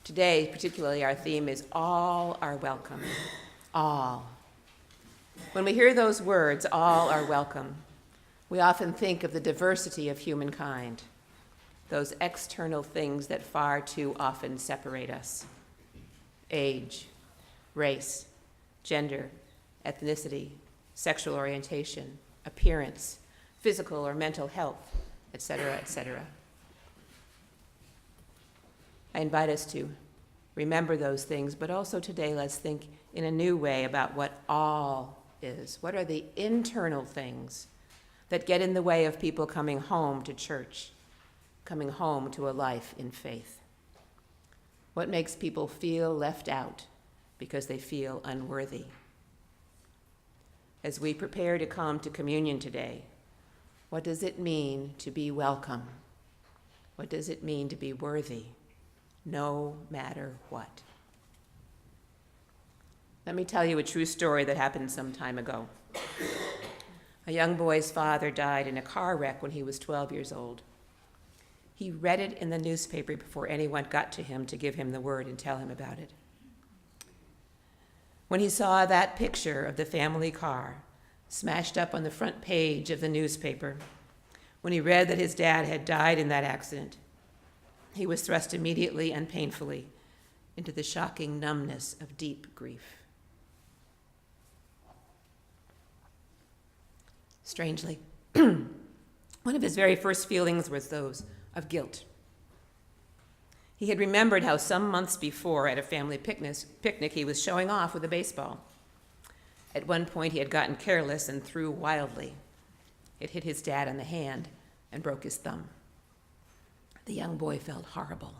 Today, particularly, our theme is all are welcome. All. When we hear those words, all are welcome, we often think of the diversity of humankind, those external things that far too often separate us: age, race, gender, ethnicity, sexual orientation, appearance, physical or mental health, etc., etc. I invite us to remember those things, but also today let's think in a new way about what all is. What are the internal things that get in the way of people coming home to church, coming home to a life in faith? What makes people feel left out because they feel unworthy? As we prepare to come to communion today, what does it mean to be welcome? What does it mean to be worthy, no matter what? Let me tell you a true story that happened some time ago. A young boy's father died in a car wreck when he was 12 years old. He read it in the newspaper before anyone got to him to give him the word and tell him about it. When he saw that picture of the family car smashed up on the front page of the newspaper, when he read that his dad had died in that accident, he was thrust immediately and painfully into the shocking numbness of deep grief. Strangely, one of his very first feelings was those of guilt. He had remembered how some months before at a family picnic he was showing off with a baseball. At one point he had gotten careless and threw wildly. It hit his dad on the hand and broke his thumb. The young boy felt horrible.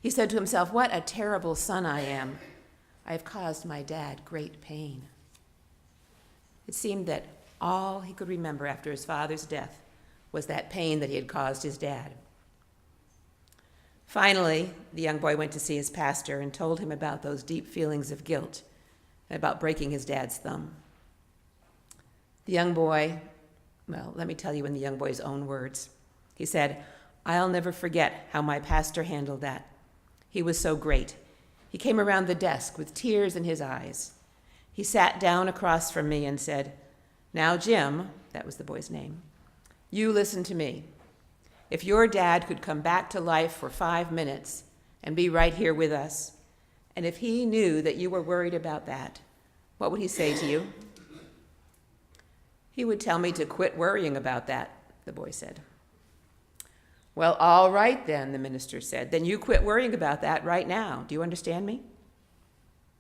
He said to himself, "What a terrible son I am. I have caused my dad great pain." It seemed that all he could remember after his father's death was that pain that he had caused his dad. Finally, the young boy went to see his pastor and told him about those deep feelings of guilt and about breaking his dad's thumb. The young boy, well, let me tell you in the young boy's own words. He said, "I'll never forget how my pastor handled that. He was so great. He came around the desk with tears in his eyes. He sat down across from me and said, 'Now, Jim,' that was the boy's name, 'you listen to me. If your dad could come back to life for 5 minutes and be right here with us, and if he knew that you were worried about that, what would he say to you?' 'He would tell me to quit worrying about that,' the boy said. 'Well, all right then,' the minister said. 'Then you quit worrying about that right now. Do you understand me?'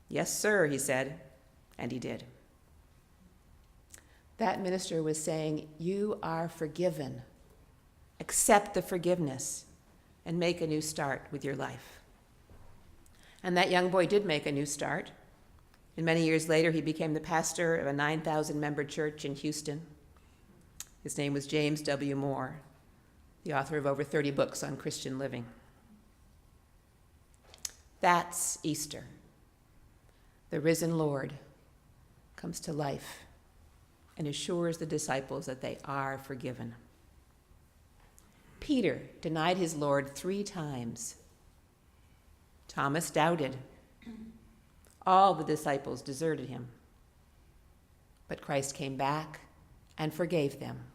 'Yes, sir,' he said, and he did. That minister was saying, you are forgiven. Accept the forgiveness and make a new start with your life. And that young boy did make a new start. And many years later, he became the pastor of a 9,000-member church in Houston. His name was James W. Moore, the author of over 30 books on Christian living. That's Easter. The risen Lord comes to life and assures the disciples that they are forgiven. Peter denied his Lord 3 times. Thomas doubted. All the disciples deserted him. But Christ came back and forgave them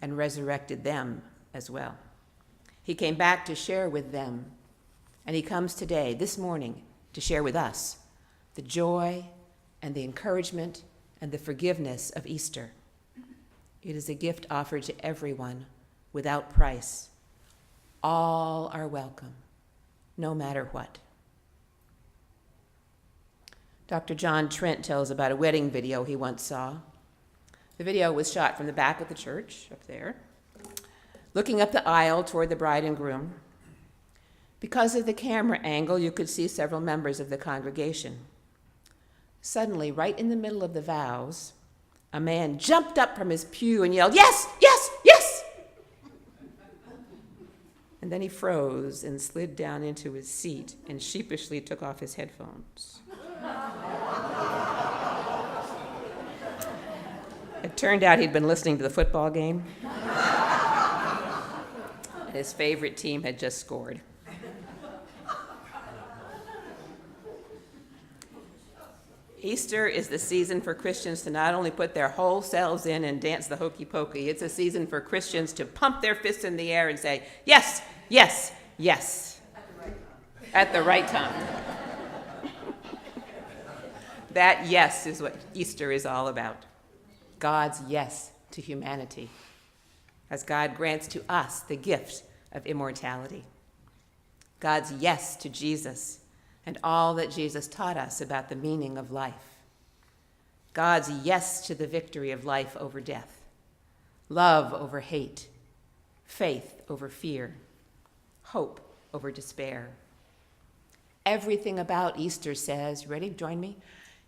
and resurrected them as well. He came back to share with them, and he comes today, this morning, to share with us the joy and the encouragement and the forgiveness of Easter. It is a gift offered to everyone without price. All are welcome, no matter what. Dr. John Trent tells about a wedding video he once saw. The video was shot from the back of the church, up there, looking up the aisle toward the bride and groom. Because of the camera angle, you could see several members of the congregation. Suddenly, right in the middle of the vows, a man jumped up from his pew and yelled, "Yes, yes, yes!" And then he froze and slid down into his seat and sheepishly took off his headphones. It turned out he'd been listening to the football game. And his favorite team had just scored. Easter is the season for Christians to not only put their whole selves in and dance the hokey pokey, it's a season for Christians to pump their fists in the air and say, yes, yes, yes. At the right time. That yes is what Easter is all about. God's yes to humanity, as God grants to us the gift of immortality. God's yes to Jesus and all that Jesus taught us about the meaning of life. God's yes to the victory of life over death, love over hate, faith over fear, hope over despair. Everything about Easter says, ready, join me?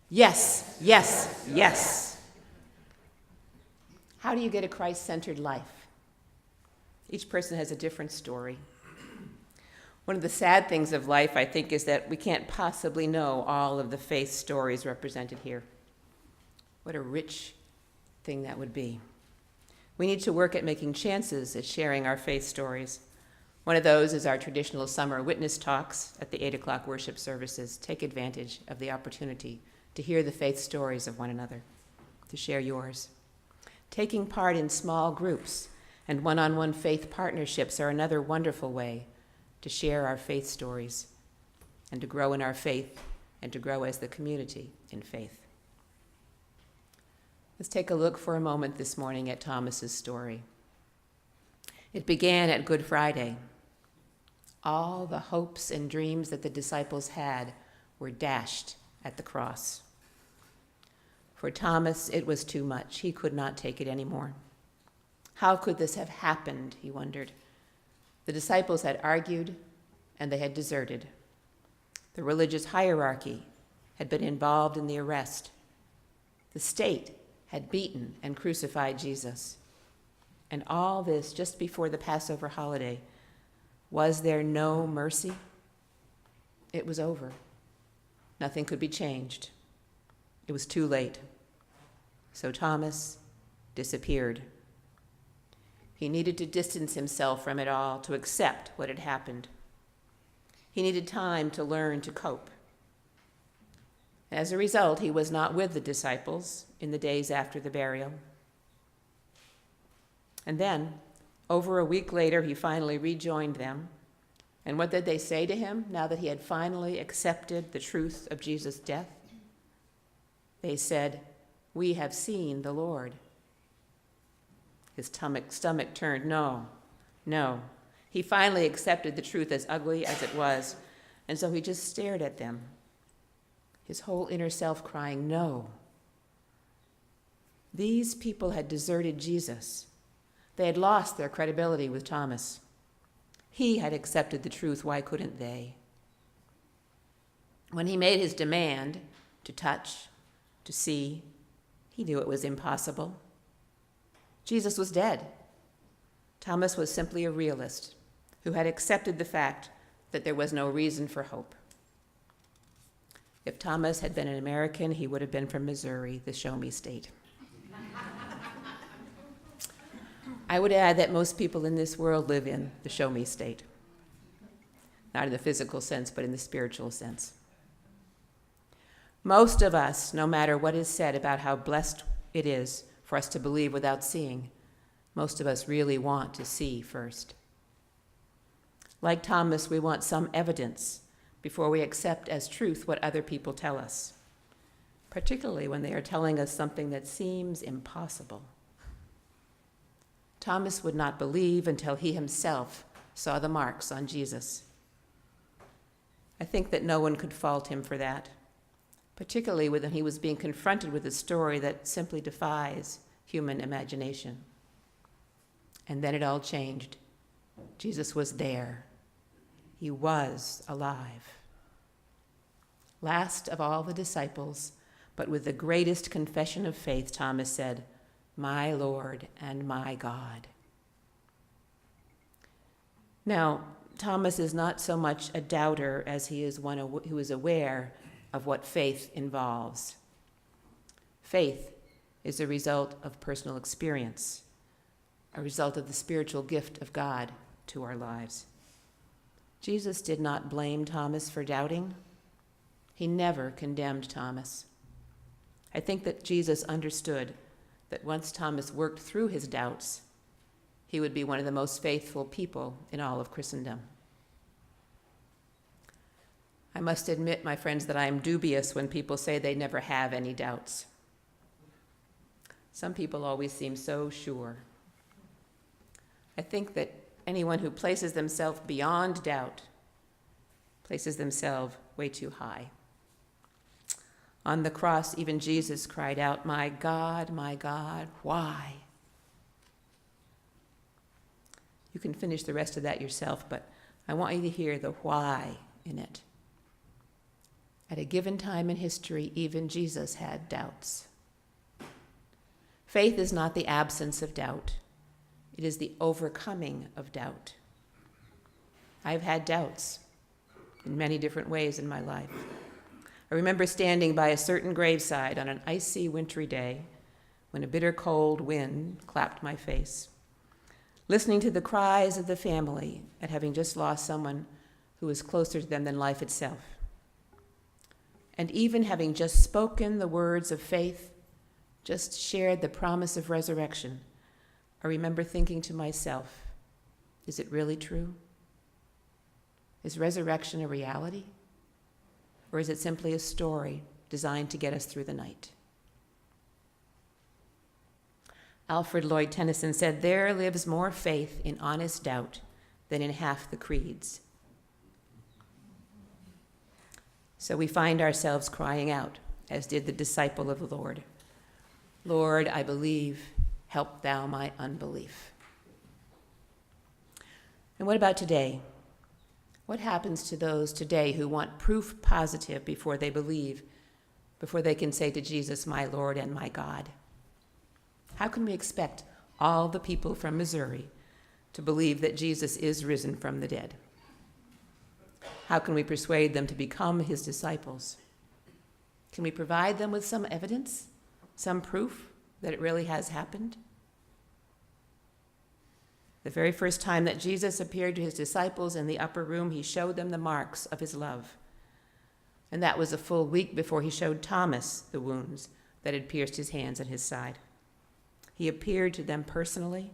Yes, yes, yes. How do you get a Christ-centered life? Each person has a different story. One of the sad things of life, I think, is that we can't possibly know all of the faith stories represented here. What a rich thing that would be. We need to work at making chances at sharing our faith stories. One of those is our traditional summer witness talks at the 8 o'clock worship services. Take advantage of the opportunity to hear the faith stories of one another, to share yours. Taking part in small groups and one-on-one faith partnerships are another wonderful way to share our faith stories and to grow in our faith and to grow as the community in faith. Let's take a look for a moment this morning at Thomas's story. It began at Good Friday. All the hopes and dreams that the disciples had were dashed at the cross. For Thomas, it was too much. He could not take it anymore. How could this have happened, he wondered. The disciples had argued, and they had deserted. The religious hierarchy had been involved in the arrest. The state had beaten and crucified Jesus. And all this just before the Passover holiday. Was there no mercy? It was over. Nothing could be changed. It was too late. So Thomas disappeared. He needed to distance himself from it all, to accept what had happened. He needed time to learn to cope. As a result, he was not with the disciples in the days after the burial. And then, over a week later, he finally rejoined them. And what did they say to him now that he had finally accepted the truth of Jesus' death? They said, "We have seen the Lord." His stomach turned. No. He finally accepted the truth as ugly as it was, and so he just stared at them, his whole inner self crying, no. These people had deserted Jesus. They had lost their credibility with Thomas. He had accepted the truth. Why couldn't they? When he made his demand to touch, to see, he knew it was impossible. Jesus was dead. Thomas was simply a realist who had accepted the fact that there was no reason for hope. If Thomas had been an American, he would have been from Missouri, the show me state. I would add that most people in this world live in the show me state. Not in the physical sense, but in the spiritual sense. Most of us, no matter what is said about how blessed it is for us to believe without seeing, most of us really want to see first. Like Thomas, we want some evidence before we accept as truth what other people tell us, particularly when they are telling us something that seems impossible. Thomas would not believe until he himself saw the marks on Jesus. I think that no one could fault him for that, particularly when he was being confronted with a story that simply defies human imagination. And then it all changed. Jesus was there. He was alive. Last of all the disciples, but with the greatest confession of faith, Thomas said, "My Lord and my God." Now, Thomas is not so much a doubter as he is one who is aware of what faith involves. Faith is a result of personal experience, a result of the spiritual gift of God to our lives. Jesus did not blame Thomas for doubting. He never condemned Thomas. I think that Jesus understood that once Thomas worked through his doubts, he would be one of the most faithful people in all of Christendom. I must admit, my friends, that I am dubious when people say they never have any doubts. Some people always seem so sure. I think that anyone who places themselves beyond doubt places themselves way too high. On the cross, even Jesus cried out, my God, why?" You can finish the rest of that yourself, but I want you to hear the why in it. At a given time in history, even Jesus had doubts. Faith is not the absence of doubt. It is the overcoming of doubt. I've had doubts in many different ways in my life. I remember standing by a certain graveside on an icy, wintry day when a bitter cold wind clapped my face, listening to the cries of the family at having just lost someone who was closer to them than life itself. And even having just spoken the words of faith, just shared the promise of resurrection, I remember thinking to myself, is it really true? Is resurrection a reality? Or is it simply a story designed to get us through the night? Alfred Lloyd Tennyson said, "There lives more faith in honest doubt than in half the creeds." So we find ourselves crying out, as did the disciple of the Lord, "Lord, I believe, help thou my unbelief." And what about today? What happens to those today who want proof positive before they believe, before they can say to Jesus, "My Lord and my God"? How can we expect all the people from Missouri to believe that Jesus is risen from the dead? How can we persuade them to become his disciples? Can we provide them with some evidence, some proof that it really has happened? The very first time that Jesus appeared to his disciples in the upper room, he showed them the marks of his love. And that was a full week before he showed Thomas the wounds that had pierced his hands and his side. He appeared to them personally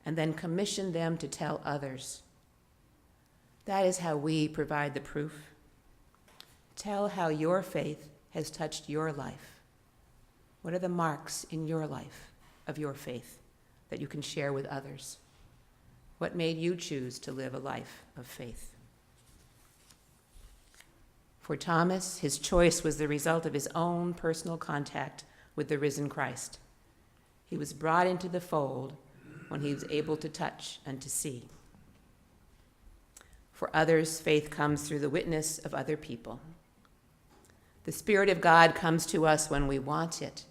and then commissioned them to tell others. That is how we provide the proof. Tell how your faith has touched your life. What are the marks in your life of your faith that you can share with others? What made you choose to live a life of faith? For Thomas, his choice was the result of his own personal contact with the risen Christ. He was brought into the fold when he was able to touch and to see. For others, faith comes through the witness of other people. The Spirit of God comes to us when we want it,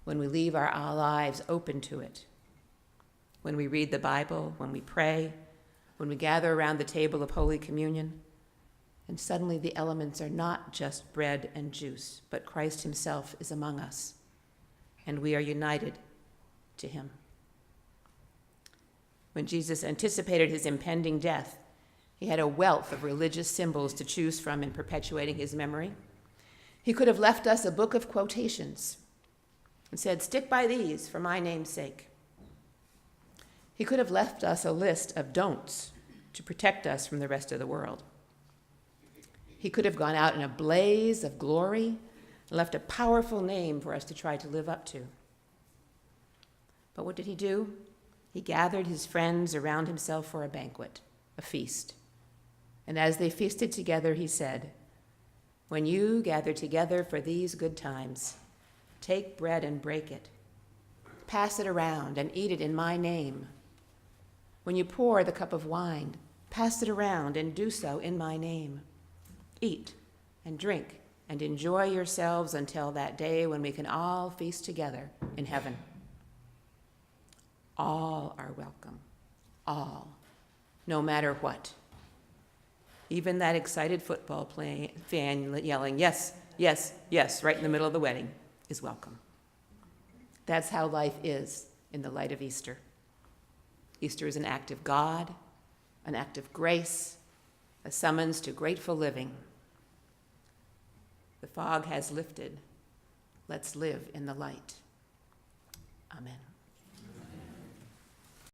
when we leave our lives open to it, when we read the Bible, when we pray, when we gather around the table of Holy Communion, and suddenly the elements are not just bread and juice, but Christ himself is among us, and we are united to him. When Jesus anticipated his impending death, he had a wealth of religious symbols to choose from in perpetuating his memory. He could have left us a book of quotations and said, "Stick by these for my name's sake." He could have left us a list of don'ts to protect us from the rest of the world. He could have gone out in a blaze of glory and left a powerful name for us to try to live up to. But what did he do? He gathered his friends around himself for a banquet, a feast. And as they feasted together, he said, "When you gather together for these good times, take bread and break it. Pass it around and eat it in my name. When you pour the cup of wine, pass it around and do so in my name. Eat and drink and enjoy yourselves until that day when we can all feast together in heaven." All are welcome, all, no matter what. Even that excited football fan yelling, "Yes, yes, yes," right in the middle of the wedding is welcome. That's how life is in the light of Easter. Easter is an act of God, an act of grace, a summons to grateful living. The fog has lifted. Let's live in the light. Amen.